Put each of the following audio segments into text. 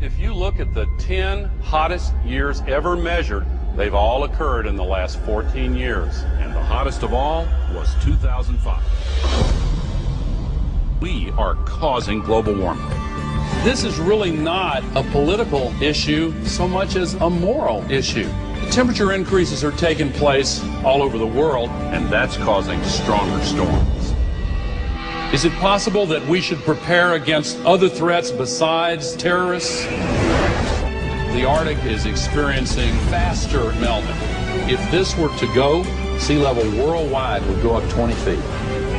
If you look at the 10 hottest years ever measured, they've all occurred in the last 14 years. And the hottest of all was 2005. We are causing global warming. This is really not a political issue so much as a moral issue. The temperature increases are taking place all over the world, and that's causing stronger storms. Is it possible that we should prepare against other threats besides terrorists? The Arctic is experiencing faster melting. If this were to go, sea level worldwide would go up 20 feet.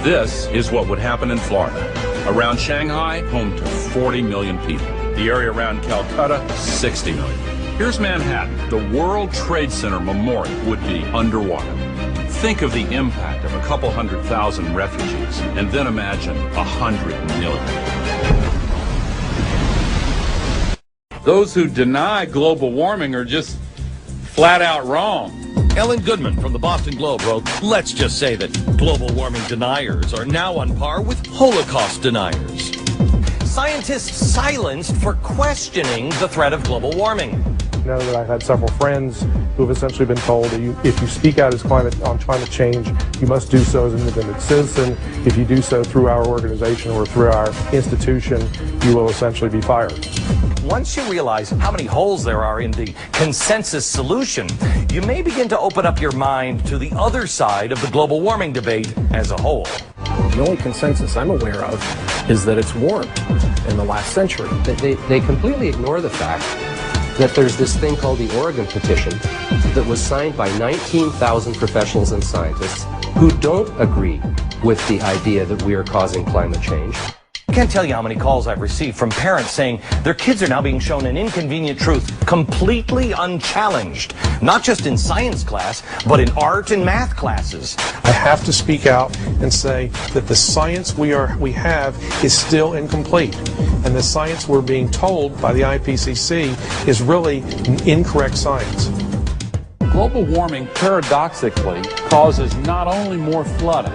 This is what would happen in Florida. Around Shanghai, home to 40 million people. The area around Calcutta, 60 million. Here's Manhattan. The World Trade Center Memorial would be underwater. Think of the impact of a couple 100,000 refugees, and then imagine 100 million. Those who deny global warming are just flat out wrong. Ellen Goodman from the Boston Globe wrote, "Let's just say that global warming deniers are now on par with Holocaust deniers." Scientists silenced for questioning the threat of global warming. I know that I've had several friends who have essentially been told that if you speak out on climate change, you must do so as an independent citizen. If you do so through our organization or through our institution, you will essentially be fired. Once you realize how many holes there are in the consensus solution, you may begin to open up your mind to the other side of the global warming debate as a whole. The only consensus I'm aware of is that it's warmed in the last century. They completely ignore the fact that there's this thing called the Oregon Petition that was signed by 19,000 professionals and scientists who don't agree with the idea that we are causing climate change. I can't tell you how many calls I've received from parents saying their kids are now being shown an inconvenient truth completely unchallenged, not just in science class, but in art and math classes. I have to speak out and say that the science we have is still incomplete, and the science we're being told by the IPCC is really incorrect science. Global warming paradoxically causes not only more flooding,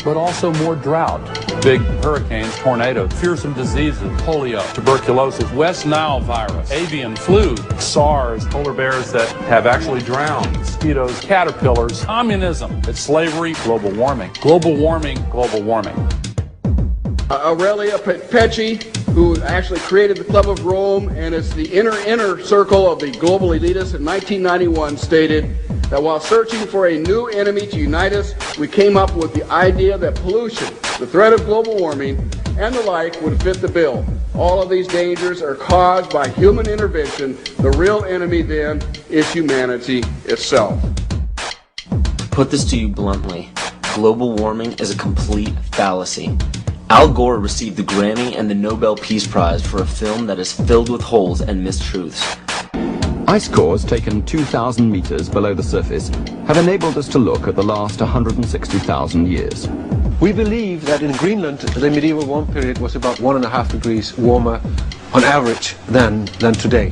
but also more drought. Big hurricanes, tornadoes, fearsome diseases, polio, tuberculosis, West Nile virus, avian flu, SARS, polar bears that have actually drowned, mosquitoes, caterpillars, communism, it's slavery, global warming, global warming, global warming. Aurelia Pecci, who actually created the Club of Rome and is the inner circle of the global elitists in 1991, stated that while searching for a new enemy to unite us, we came up with the idea that pollution, the threat of global warming, and the like would fit the bill. All of these dangers are caused by human intervention. The real enemy then is humanity itself. To put this to you bluntly, global warming is a complete fallacy. Al Gore received the Grammy and the Nobel Peace Prize for a film that is filled with holes and mistruths. Ice cores taken 2,000 meters below the surface have enabled us to look at the last 160,000 years. We believe that in Greenland, the medieval warm period was about 1.5 degrees warmer on average than today.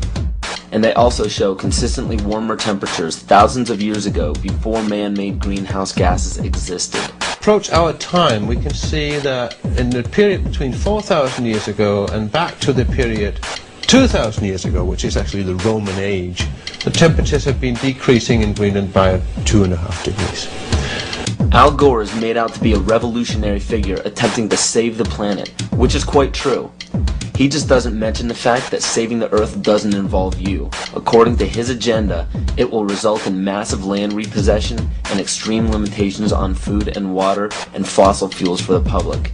And they also show consistently warmer temperatures thousands of years ago before man-made greenhouse gases existed. Approach our time, we can see that in the period between 4,000 years ago and back to the period 2,000 years ago, which is actually the Roman age, the temperatures have been decreasing in Greenland by 2.5 degrees. Al Gore is made out to be a revolutionary figure attempting to save the planet, which is quite true. He just doesn't mention the fact that saving the Earth doesn't involve you. According to his agenda, it will result in massive land repossession and extreme limitations on food and water and fossil fuels for the public.